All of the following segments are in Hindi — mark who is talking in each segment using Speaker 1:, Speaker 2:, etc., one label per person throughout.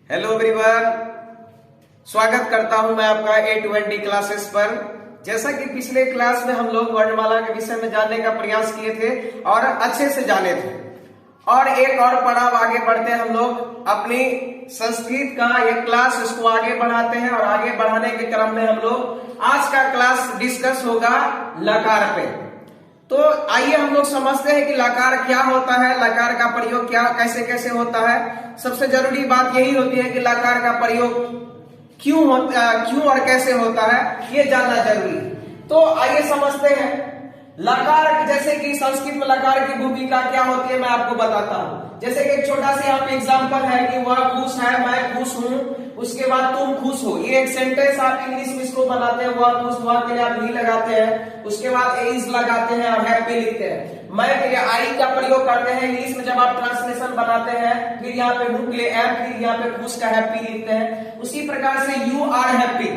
Speaker 1: हेलो एवरीवन, स्वागत करता हूं मैं आपका A20 क्लासेस पर। जैसा कि पिछले क्लास में हम लोग वर्णमाला के विषय में जानने का प्रयास किए थे और अच्छे से जाने थे, और एक और पड़ाव आगे बढ़ते हैं हम लोग अपनी संस्कृत का एक क्लास इसको आगे बढ़ाते हैं। और आगे बढ़ाने के क्रम में हम लोग आज का क्लास डिस्कस होगा लकार पे। तो आइए हम लोग समझते हैं कि लकार क्या होता है, लकार का प्रयोग क्या कैसे कैसे होता है। सबसे जरूरी बात यही होती है कि लकार का प्रयोग क्यों और कैसे होता है, ये जानना जरूरी है। तो आइए समझते हैं लकार। जैसे कि संस्कृत में लकार की भूमिका क्या होती है मैं आपको बताता हूं। जैसे कि एक छोटा सा यहाँ पे एग्जाम्पल है कि वह खुश है, मैं खुश हूं, उसके बाद तुम खुश हो। ये एक सेंटेंस आप इंग्लिश में इसको बनाते हैं, वह खुश, वह के लिए आप ही लगाते हैं, उसके बाद इज लगाते हैं और हैप्पी लिखते हैं। मैं के लिए आई का प्रयोग करते हैं इंग्लिश में जब आप ट्रांसलेशन बनाते हैं, फिर यहाँ पे हूं के लिए एम, फिर यहाँ पे खुश का हैप्पी लिखते हैं। उसी प्रकार से यू आर हैप्पी।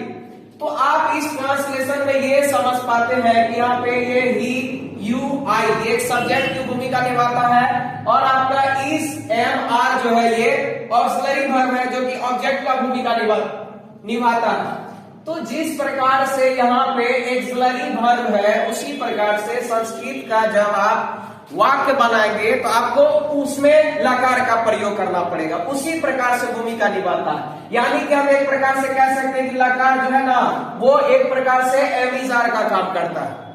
Speaker 1: तो आप इस ट्रांसलेशन में ये समझ पाते हैं कि यहाँ पे ये ही यू आई एक सब्जेक्ट की भूमिका निभाता है, और आपका इस एम आर जो है ये ऑक्सिलरी वर्ब है जो कि ऑब्जेक्ट का भूमिका निभाता है। तो जिस प्रकार से यहाँ पे एक्सिलरी वर्ब है, उसी प्रकार से संस्कृत का जब आप वाक्य बनाएंगे तो आपको उसमें लकार का प्रयोग करना पड़ेगा, उसी प्रकार से भूमिका निभाता है। यानी कि हम एक प्रकार से कह सकते हैं कि लकार जो है ना, वो एक प्रकार से एमिजार का काम करता है।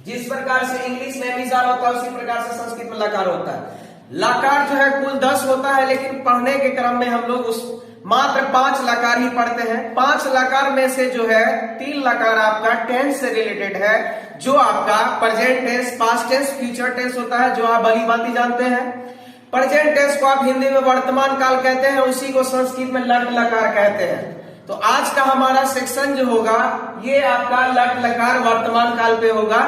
Speaker 1: जिस प्रकार से इंग्लिश में एमिजार होता है, उसी प्रकार से संस्कृत में लकार होता है। लकार जो है कुल 10 होता है, लेकिन पढ़ने के क्रम में हम लोग उस मात्र 5 लकार ही पढ़ते हैं। 5 लकार में से जो है 3 लकार आपका टेंस से रिलेटेड है, जो आपका present tense, past tense, future tense होता है, जो आप भली भांति जानते हैं। प्रेजेंट टेंस को आप हिंदी में वर्तमान काल कहते हैं, उसी को संस्कृत में लट लकार कहते हैं। तो आज का हमारा सेक्शन जो होगा ये आपका लट लकार वर्तमान काल पे होगा।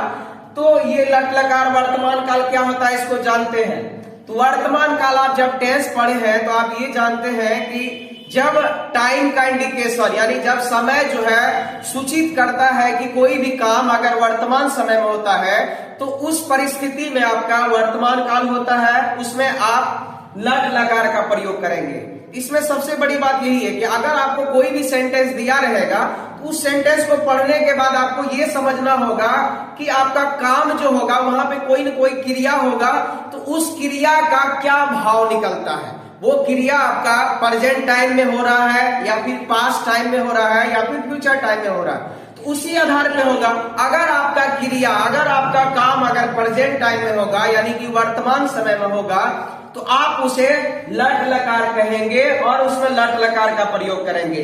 Speaker 1: तो ये लट लकार वर्तमान काल क्या होता है इसको जानते हैं। तो वर्तमान काल आप जब टेंस पढ़े हैं तो आप ये जानते हैं कि जब टाइम का इंडिकेशन यानी जब समय जो है सूचित करता है कि कोई भी काम अगर वर्तमान समय में होता है तो उस परिस्थिति में आपका वर्तमान काल होता है, उसमें आप लट लकार का प्रयोग करेंगे। इसमें सबसे बड़ी बात यही है कि अगर आपको कोई भी सेंटेंस दिया रहेगा तो उस सेंटेंस को पढ़ने के बाद आपको ये समझना होगा कि आपका काम जो होगा वहां पे कोई न कोई क्रिया होगा, तो उस क्रिया का क्या भाव निकलता है। वो क्रिया आपका प्रेजेंट टाइम में हो रहा है या फिर पास्ट टाइम में हो रहा है या फिर फ्यूचर टाइम में हो रहा है, तो उसी आधार पे होगा। अगर आपका क्रिया, अगर आपका काम अगर प्रेजेंट टाइम में होगा यानी कि वर्तमान समय में होगा, तो आप उसे लट लकार कहेंगे और उसमें लट लकार का प्रयोग करेंगे।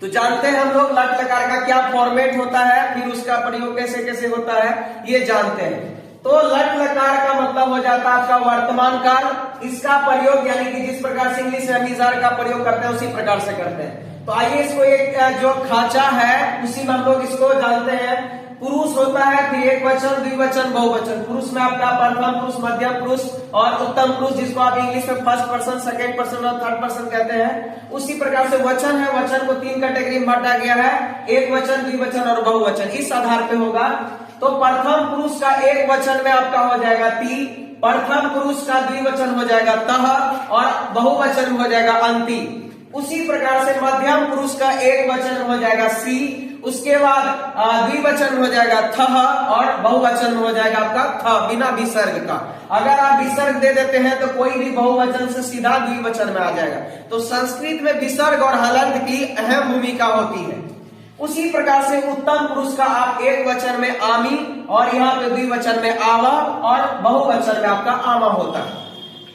Speaker 1: तो जानते हैं हम लोग लट लकार का क्या फॉर्मेट होता है, फिर उसका प्रयोग कैसे कैसे होता है ये जानते हैं। तो लट लकार का मतलब हो जाता है आपका वर्तमान काल। इसका प्रयोग यानी कि जिस प्रकार से इंग्लिश में एमिजार का प्रयोग करते हैं उसी प्रकार से करते हैं। तो आइए इसको एक जो खांचा है उसी में हम लोग इसको जानते हैं। पुरुष होता है, फिर एक वचन, द्विवचन, बहुवचन। पुरुष में आपका प्रथम पुरुष, मध्यम पुरुष और उत्तम पुरुष, जिसको आप इंग्लिश में फर्स्ट पर्सन, सेकंड पर्सन और थर्ड पर्सन कहते हैं। उसी प्रकार से वचन है, वचन को 3 कैटेगरी में बांटा गया है, एक वचन, द्विवचन और बहुवचन। इस आधार पे होगा। तो प्रथम पुरुष का एक वचन में आपका हो जाएगा ती, प्रथम पुरुष का द्विवचन हो जाएगा तह और बहुवचन हो जाएगा अंति। उसी प्रकार से मध्यम पुरुष का एक वचन हो जाएगा सी, उसके बाद द्विवचन हो जाएगा थह और बहुवचन हो जाएगा आपका थ बिना विसर्ग का। अगर आप विसर्ग दे देते हैं तो कोई भी बहुवचन से सीधा द्विवचन में आ जाएगा। तो संस्कृत में विसर्ग और हलंत की अहम भूमिका होती है। उसी प्रकार से उत्तम पुरुष का आप एक वचन में आमी और यहाँ पे द्विवचन में आवा और बहुवचन में आपका आमा होता है।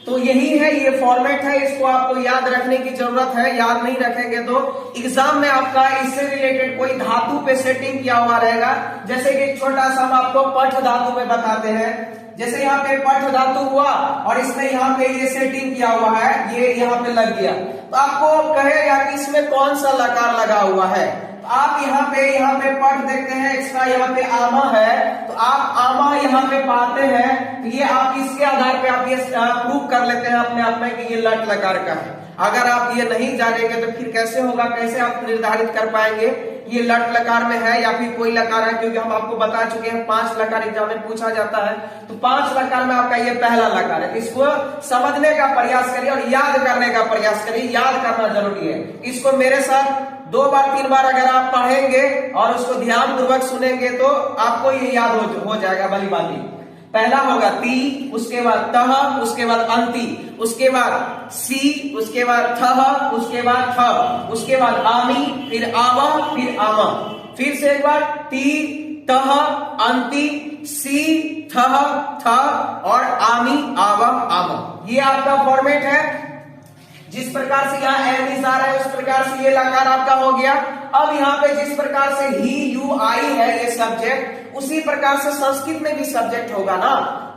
Speaker 1: तो यही है, ये फॉर्मेट है, इसको आपको याद रखने की जरूरत है। याद नहीं रखेंगे तो एग्जाम में आपका इससे रिलेटेड कोई धातु पे सेटिंग किया हुआ रहेगा। जैसे कि छोटा सा हम आपको पठ धातु में बताते हैं। जैसे यहाँ पे पठ धातु हुआ और इसमें यहाँ पे ये सेटिंग किया हुआ है, ये यहाँ पे लग गया, तो आपको कहेगा कि इसमें कौन सा लकार लगा हुआ है। आप यहाँ पे पठ देखते हैं, इसका यहाँ पे आमा है, तो आप आमा यहाँ पे पाते हैं, तो ये आप इसके आधार पे आप ये प्रूव कर लेते हैं अपने आप में कि ये लट लकार का है। अगर आप ये नहीं जानेंगे तो फिर कैसे होगा, कैसे आप निर्धारित कर पाएंगे ये लट लकार में है या फिर कोई लकार है, क्योंकि हम आपको बता चुके हैं 5 लकार एग्जाम में पूछा जाता है। तो 5 लकार में आपका ये पहला लकार है। इसको समझने का प्रयास करिए और याद करने का प्रयास करिए। याद करना जरूरी है। इसको मेरे साथ 2 बार 3 बार अगर आप पढ़ेंगे और उसको ध्यान पूर्वक सुनेंगे तो आपको ये याद हो जाएगा भली भांति। पहला होगा ती, उसके बाद तह, उसके बाद अंति, उसके बाद सी, उसके बाद थह, उसके बाद थ, उसके बाद आमी, फिर आवा, फिर आमा। फिर से एक बार ती, तह, अंति, सी, थह, थ और आमी, आवा, आमा। ये आपका फॉर्मेट है। जिस प्रकार से यहाँ एम इज आ रहा है उस प्रकार से ये लकार आपका हो गया। अब यहाँ पे जिस प्रकार से ही, यू, आई है ये सब्जेक्ट, उसी प्रकार से संस्कृत में भी सब्जेक्ट होगा ना।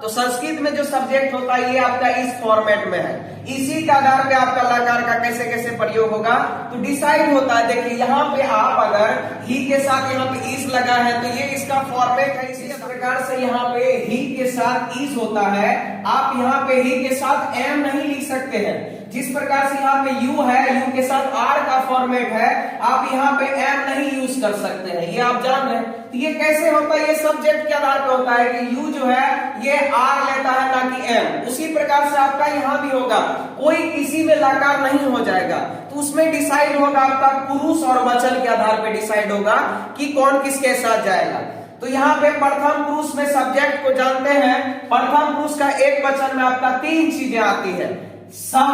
Speaker 1: तो संस्कृत में जो सब्जेक्ट होता है ये आपका इस फॉर्मेट में है। इसी के आधार पे आपका लकार का कैसे कैसे प्रयोग होगा तो डिसाइड होता है। देखिए यहाँ पे आप अगर ही के साथ यहाँ पे इस लगा है तो ये इसका फॉर्मेट है। इसी प्रकार से यहाँ पे ही के साथ इस होता है। आप यहाँ पे ही के साथ एम नहीं लिख सकते हैं। जिस प्रकार से यहाँ पे यू है, यू के साथ आर का फॉर्मेट है, आप यहाँ पे एम नहीं यूज कर सकते हैं। ये आप जान रहे हैं। तो ये कैसे होता है? ये सब्जेक्ट के आधार पर होता है कि यू जो है ये आर लेता है ना कि एम। उसी प्रकार से आपका यहाँ भी होगा। कोई किसी में लकार नहीं हो जाएगा तो उसमें डिसाइड होगा आपका पुरुष और वचन के आधार पर डिसाइड होगा कि कौन किसके साथ जाएगा। तो यहाँ पे प्रथम पुरुष में सब्जेक्ट को जानते हैं। प्रथम पुरुष का एक वचन में आपका 3 चीजें आती है। सह,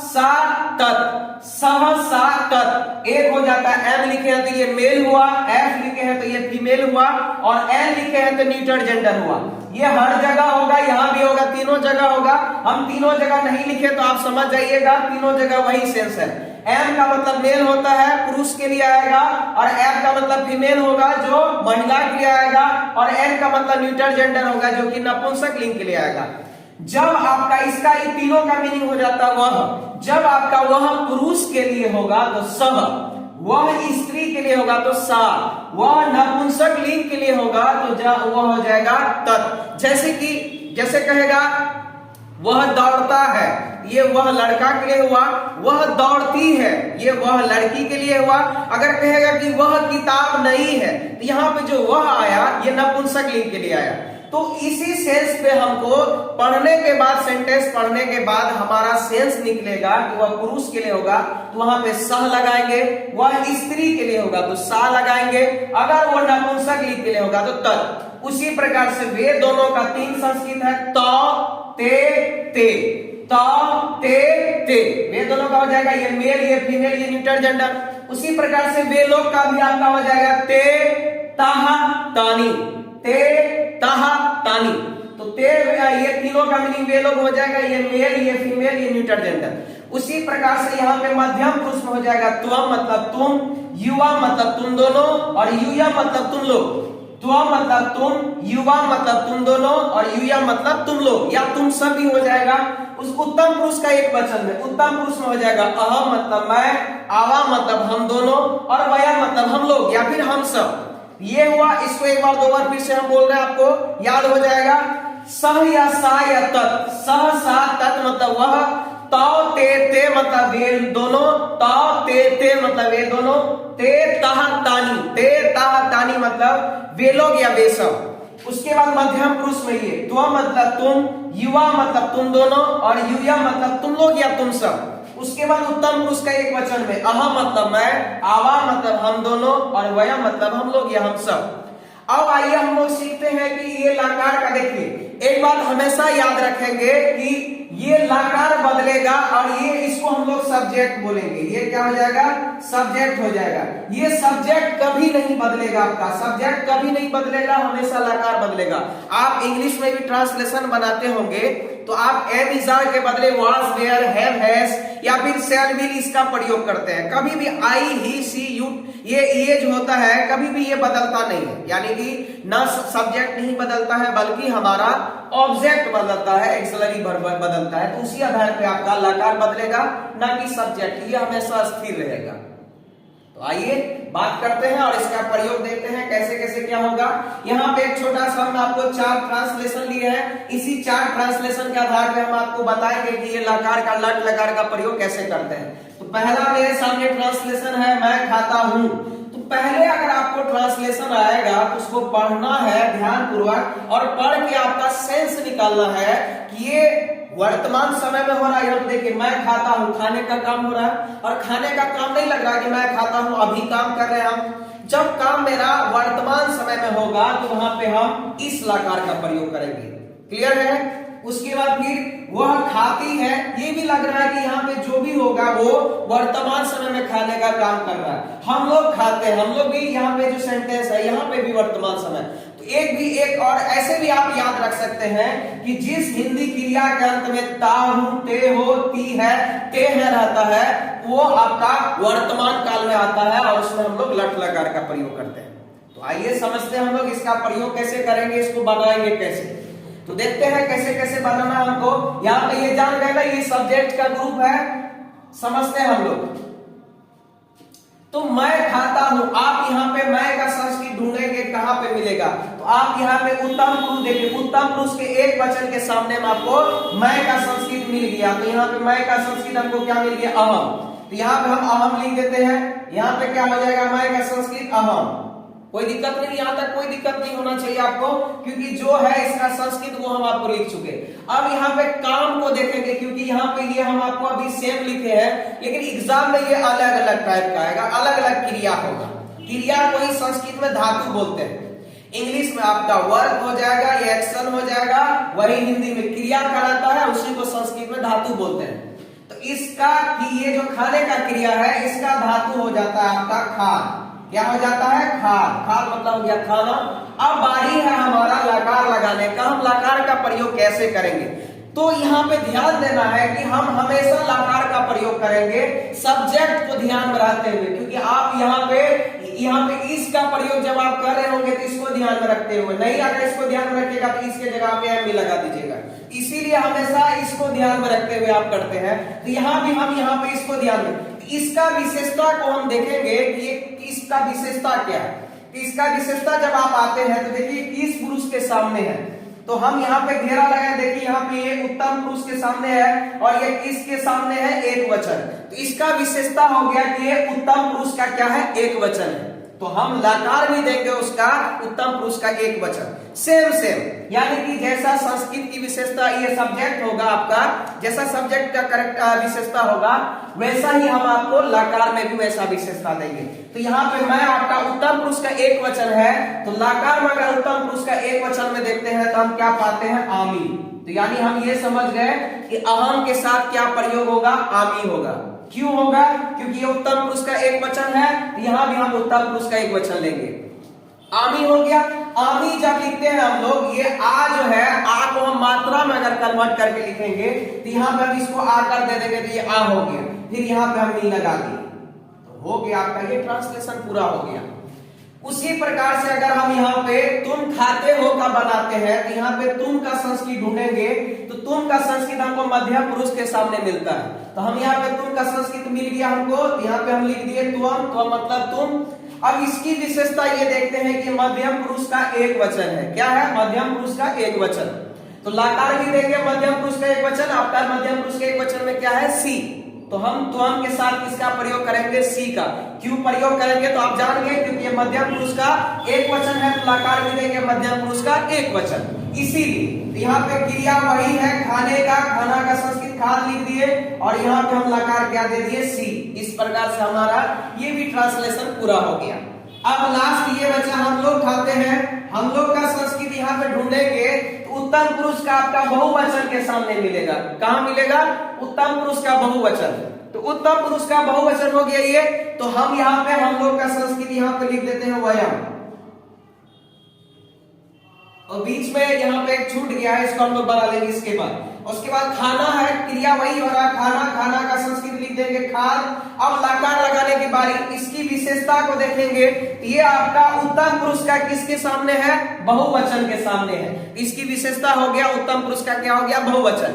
Speaker 1: सा, तत्। सह, सा, तत् एक हो जाता है। एम लिखे हैं तो ये मेल हुआ, एफ लिखे हैं तो ये फीमेल हुआ और एन लिखे हैं तो न्यूटर जेंडर हुआ। ये हर जगह होगा, यहाँ भी होगा, तीनों जगह होगा। हम तीनों जगह नहीं लिखे तो आप समझ जाइएगा तीनों जगह वही सेंस है। एम का मतलब मेल होता है, पुरुष के लिए आएगा, और एफ का मतलब फीमेल होगा जो महिला के लिए आएगा, और एन का मतलब न्यूटर जेंडर होगा जो कि नपुंसक लिंग के लिए आएगा। जब आपका इसका ये तीनों का मीनिंग हो जाता है वह। जब आपका वह पुरुष के लिए होगा तो सह, वह स्त्री के लिए होगा तो सा, वह नपुंसक लिंग के लिए होगा तो वह हो जाएगा तत्। जैसे कहेगा वह दौड़ता है, ये वह लड़का के लिए हुआ। वह दौड़ती है, ये वह लड़की के लिए हुआ। अगर कहेगा कि वह किताब नहीं है तो यहाँ पे जो वह आया ये नपुंसक लिंग के लिए आया। तो इसी सेंस पे हमको पढ़ने के बाद, सेंटेंस पढ़ने के बाद हमारा सेंस निकलेगा कि वह पुरुष के लिए होगा तो वहां पे सह लगाएंगे, वह स्त्री के लिए होगा तो सा लगाएंगे, अगर वो नपुंसक लिंग के लिए होगा तो तत्। उसी प्रकार से वे दोनों का 3 संस्कृत है। त, ते, ते। त, ते, ते वे दोनों का हो जाएगा ये मेल, ये फीमेल, ये न्यूटर जेंडर। उसी प्रकार से वे लोग का भी आपका हो जाएगा ते, ताहा, तानी। ते, ताहा, तानी। तो ते ये तीनों का मीनिंग वे लोग हो जाएगा, ये मेल, ये फीमेल, ये न्यूटर जेंडर। उसी प्रकार से यहाँ पे मध्यम पुरुष में हो जाएगा त्वम मतलब तुम, युवा मतलब तुम दोनों, और युया मतलब तुम लोग। त्वम मतलब तुम, युवा मतलब तुम दोनों, और युया मतलब तुम लोग या तुम सब भी हो जाएगा। उस उत्तम पुरुष का एक वचन में, उत्तम पुरुष में हो जाएगा अहम मतलब मैं, आवा मतलब हम दोनों, और वया मतलब हम लोग या फिर हम सब। ये हुआ। इसको एक बार 2 बार फिर से हम बोल रहे हैं, आपको याद हो जाएगा। सह या सा या तत्। सह, सा, तत् मतलब वह। ताव, ते, ते मतलब वे दोनों। ताव, ते, ते मतलब वे दोनों। ते, ताह, तानी। ते, ताह, तानी मतलब वे लोग या वे सब। उसके बाद मध्यम पुरुष में ये त्व मतलब तुम, युवा मतलब तुम दोनों, और युया मतलब तुम लोग या तुम सब। उसके बाद उत्तम पुरुष का एक वचन में अहम मतलब मैं, आवा मतलब हम दोनों, और वया मतलब हम लोग या हम सब। अब आइए हम लोग सीखते हैं कि ये लकार का, देखिए एक बात हमेशा याद रखेंगे कि ये लकार बदलेगा और ये इसको हम लोग सब्जेक्ट बोलेंगे। ये क्या हो जाएगा? सब्जेक्ट हो जाएगा। ये सब्जेक्ट कभी नहीं बदलेगा, आपका सब्जेक्ट कभी नहीं बदलेगा, हमेशा लकार बदलेगा। आप इंग्लिश में भी ट्रांसलेशन बनाते होंगे तो आप एम इज आर के बदले वाज, वेयर, हैव, हैज या फिर शैल विल इसका प्रयोग करते हैं। कभी भी आई, ही, सी, यू ये जो होता है कभी भी ये बदलता नहीं है, यानी कि ना सब्जेक्ट नहीं बदलता है बल्कि हमारा ऑब्जेक्ट बदलता है, एक्सिलरी वर्ब बदलता है। तो उसी आधार पे आपका लकार बदलेगा, ना कि सब्जेक्ट, ये हमेशा स्थिर रहेगा। तो आइए बात करते हैं और इसका प्रयोग देखते हैं कैसे कैसे क्या होगा। यहाँ पे एक छोटा सा हम आपको 4 ट्रांसलेशन लिए हैं। इसी 4 ट्रांसलेशन के आधार पे हम आपको बताएंगे कि ये लकार का, लट लकार का प्रयोग कैसे करते हैं। तो पहला मेरे सामने ट्रांसलेशन है मैं खाता हूं। तो पहले अगर आपको ट्रांसलेशन आएगा तो उसको पढ़ना है ध्यानपूर्वक और पढ़ के आपका सेंस निकालना है कि ये वर्तमान समय में हो रहा है। यहाँ देखिए मैं खाता हूं, खाने का काम हो रहा है और खाने का काम नहीं लग रहा कि मैं खाता हूं, अभी काम कर रहे हैं हम। जब काम मेरा वर्तमान समय में होगा तो वहां पे हम इस लकार का प्रयोग करेंगे। क्लियर है? उसके बाद फिर वह खाती है, ये भी लग रहा है कि यहाँ पे जो भी होगा वो वर्तमान समय में खाने का काम कर रहा है। हम लोग खाते हैं, हम लोग भी यहाँ पे जो सेंटेंस है यहाँ पे भी वर्तमान समय। तो एक और ऐसे भी आप याद रख सकते हैं कि जिस हिंदी क्रिया के अंत में ता हूं, ते हो, ती है, ते है रहता है वो आपका वर्तमान काल में आता है और उसमें हम लोग लट लकार का प्रयोग करते हैं। तो आइए समझते हैं हम लोग इसका प्रयोग कैसे करेंगे, इसको बनाएंगे कैसे। तो देखते हैं कैसे कैसे बनाना हमको। यहाँ पे ये जान गए ना, ये सब्जेक्ट का ग्रुप है, समझते हैं हम लोग। तो मैं खाता हूं, आप यहाँ पे मैं का संस्कृत ढूंढेंगे कहां पे मिलेगा, तो आप यहाँ पे उत्तम पुरुष देखिए, उत्तम पुरुष के एक वचन के सामने में आपको मैं का संस्कृत मिल गया। तो यहाँ पे मैं का संस्कृत हमको क्या मिल गया, अहम। तो यहाँ पे हम अहम लिख देते हैं, यहाँ पे क्या हो जाएगा, मैं का संस्कृत अहम। कोई दिक्कत नहीं, यहां तक कोई दिक्कत नहीं होना चाहिए आपको, क्योंकि जो है इसका संस्कृत वो हम आपको लिख चुके। अब यहाँ पे काम को देखेंगे, क्योंकि यहाँ पे ये हम आपको अभी सेम लिखे हैं, लेकिन एग्जाम में ये अलग अलग टाइप का आएगा, अलग अलग क्रिया होगा। क्रिया को ही संस्कृत में धातु बोलते हैं, इंग्लिश में आपका वर्ब हो जाएगा, ये एक्शन हो जाएगा, वही हिंदी में क्रिया कहलाता है, उसी को संस्कृत में धातु बोलते हैं। तो इसका कि ये जो खाने का क्रिया है इसका धातु हो जाता है आपका खाद। क्या हो जाता है, खाद। खाद मतलब हो गया खाना। अब बारी है हमारा लकार लगाने का, हम लकार का प्रयोग कैसे करेंगे। तो यहाँ पे ध्यान देना है कि हम हमेशा लकार का प्रयोग करेंगे सब्जेक्ट को ध्यान में रखते हुए, क्योंकि आप यहाँ पे इसका प्रयोग जब आप कर रहे होंगे तो इसको ध्यान में रखते हुए, नहीं अगर इसको ध्यान में रखिएगा तो इसके जगह पे एम भी लगा दीजिएगा। इसीलिए हमेशा इसको ध्यान में रखते हुए आप करते हैं। तो यहाँ भी हम यहाँ पे इसको ध्यान में, इसका विशेषता को हम देखेंगे कि इसका विशेषता क्या है। इसका विशेषता जब आप आते हैं तो देखिए किस पुरुष के सामने है, तो हम यहाँ पे घेरा लगाए, देखिए यहाँ पे ये उत्तम पुरुष के सामने है और ये किसके सामने है, एक वचन। तो इसका विशेषता हो गया कि ये उत्तम पुरुष का क्या है, एक वचन है। तो हम लकार भी देंगे उसका उत्तम पुरुष का एक वचन, सेम यानी कि जैसा संस्कृत की विशेषता ये सब्जेक्ट होगा आपका, जैसा सब्जेक्ट का करेक्ट विशेषता होगा वैसा ही हम आपको लकार में भी वैसा विशेषता देंगे। तो यहाँ पे मैं आपका उत्तम पुरुष का एक वचन है, तो लकार में अगर उत्तम पुरुष का एक वचन में देखते हैं तो हम क्या पाते हैं, आमी। तो यानी हम ये समझ गए कि अहम के साथ क्या प्रयोग होगा, आमी होगा। क्यों होगा, क्योंकि ये उत्तम पुरुष का एक वचन है, तो यहां भी हम उत्तम पुरुष का एक वचन लेंगे, आमी हो गया। आमी जब लिखते हैं हम लोग, ये आ जो है, आ को हम मात्रा में अगर कन्वर्ट करके लिखेंगे तो यहाँ पे हम इसको आ कर दे देंगे तो ये आ हो गया, फिर यहाँ पे हम नी लगा दिए, तो हो गया आपका ये ट्रांसलेशन पूरा हो गया। उसी प्रकार से अगर हम यहाँ पे तुम खाते हो का बनाते हैं तो यहाँ पे तुम का संस्कृत ढूंढेंगे, तो तुम का संस्कृत हमको मध्यम पुरुष के सामने मिलता है। तो हम यहाँ पे तुम का संस्कृत मिल गया हमको, यहाँ पे हम लिख दिए तुम, तो मतलब तुम। अब इसकी विशेषता ये देखते हैं कि मध्यम पुरुष का एक वचन है। क्या है, मध्यम पुरुष का एक वचन। तो लकार भी देंगे मध्यम पुरुष का एक वचन, आपका मध्यम पुरुष के एक वचन में क्या है, सी। तो हम तुम के साथ किसका प्रयोग करेंगे, सी का। क्यों प्रयोग करेंगे तो आप जान गए, क्योंकि ये मध्यम पुरुष का एक वचन है, तो लकार भी देंगे मध्यम पुरुष का एक वचन। इसीलिए यहाँ पे क्रिया वही है खाने का, खाना का संस्कृत खाद लिख दिए और यहाँ पे हम लकार क्या दे दिए, सी। इस प्रकार से हमारा ये भी ट्रांसलेशन पूरा हो गया। अब लास्ट ये बचा, हम लोग खाते हैं, हम लोग का संस्कृत यहाँ पे ढूंढेंगे तो उत्तम पुरुष का आपका बहुवचन के सामने मिलेगा। कहाँ मिलेगा, उत्तम पुरुष का बहुवचन। तो उत्तम पुरुष का बहुवचन हो गया ये, तो हम यहाँ पे हम लोग का संस्कृत यहाँ पे लिख देते हैं वयम, और बीच में यहाँ पे एक छूट गया है, इसको हम लोग बना लेंगे इसके बाद। उसके बाद खाना है, क्रिया वही हो रहा है खाना, खाना का संस्कृत लिख देंगे खाद। अब लकार लगाने की बारी, इसकी विशेषता को देखेंगे, ये आपका उत्तम पुरुष का किसके सामने है, बहुवचन के सामने है। इसकी विशेषता हो गया उत्तम पुरुष का क्या हो गया, बहुवचन।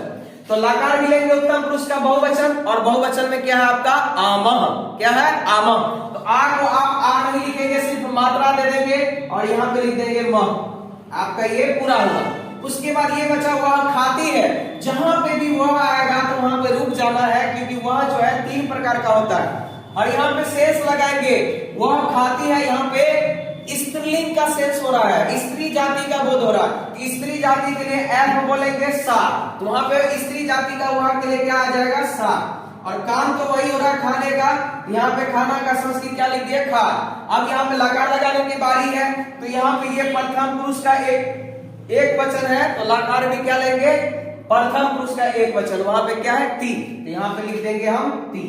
Speaker 1: तो लकार मिलेंगे उत्तम पुरुष का बहुवचन, और बहुवचन में क्या है आपका, आमह। क्या है, आमह। तो आ को आप आ नहीं लिखेंगे, सिर्फ मात्रा दे देंगे और यहाँ पे लिख देंगे मह, आपका ये पूरा हुआ। उसके बाद ये बचा हुआ खाती है, जहां पे भी वह आएगा तो वहां पे रुक जाना है, क्योंकि वह जो है तीन प्रकार का होता है। और यहाँ पे शेष लगाएंगे, वह खाती है, यहाँ पे स्त्रीलिंग का शेष हो रहा है, स्त्री जाति का बोध हो रहा है। स्त्री जाति के लिए एफ बोलेंगे सा, तो वहां पे स्त्री जाति का वहां के लिए क्या आ जाएगा सा। और काम तो वही हो रहा है खाने का, यहाँ पे खाना का संस्कृत क्या लिख दिया खा। अब यहाँ पे लकार लगाने की बारी है, तो यहाँ पे ये प्रथम पुरुष का एक वचन है, तो लकार भी क्या लेंगे प्रथम पुरुष का एक वचन, वहां पे क्या है ती, तो यहाँ पे लिख देंगे हम ती।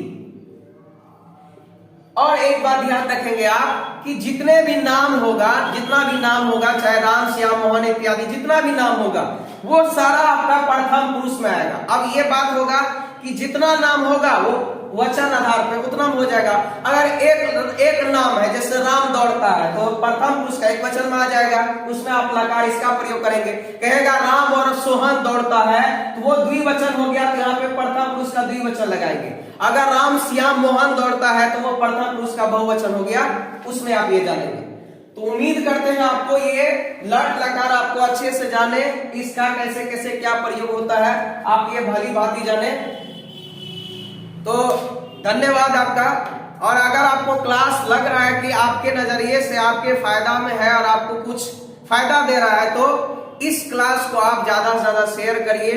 Speaker 1: और एक बात ध्यान रखेंगे आप कि जितने भी नाम होगा, जितना भी नाम होगा, चाहे राम श्याम मोहन इत्यादि जितना भी नाम होगा, वो सारा आपका प्रथम पुरुष में आएगा। अब ये बात होगा कि जितना नाम होगा वो वचन आधार पे उतना हो जाएगा। अगर एक नाम है, जैसे राम दौड़ता है, तो प्रथम पुरुष का एक वचन में आ जाएगा, उसमें आप लकार इसका प्रयोग करेंगे। कहेगा राम और सोहन दौड़ता है, तो वो द्विवचन हो गया, तो यहाँ पे प्रथम पुरुष का द्विवचन लगाएंगे। अगर राम श्याम मोहन दौड़ता है, तो वो प्रथम पुरुष का बहुवचन हो गया, उसमें आप ये जानेंगे। तो उम्मीद करते हैं आपको ये लट लकार आपको अच्छे से जाने, इसका कैसे कैसे क्या प्रयोग होता है, आप ये भली भांति जाने। तो धन्यवाद आपका। और अगर आपको क्लास लग रहा है कि आपके नजरिए से आपके फायदा में है और आपको कुछ फायदा दे रहा है, तो इस क्लास को आप ज्यादा से ज्यादा शेयर करिए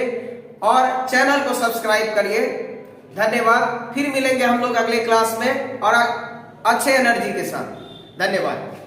Speaker 1: और चैनल को सब्सक्राइब करिए। धन्यवाद। फिर मिलेंगे हम लोग अगले क्लास में और अच्छे एनर्जी के साथ। धन्यवाद।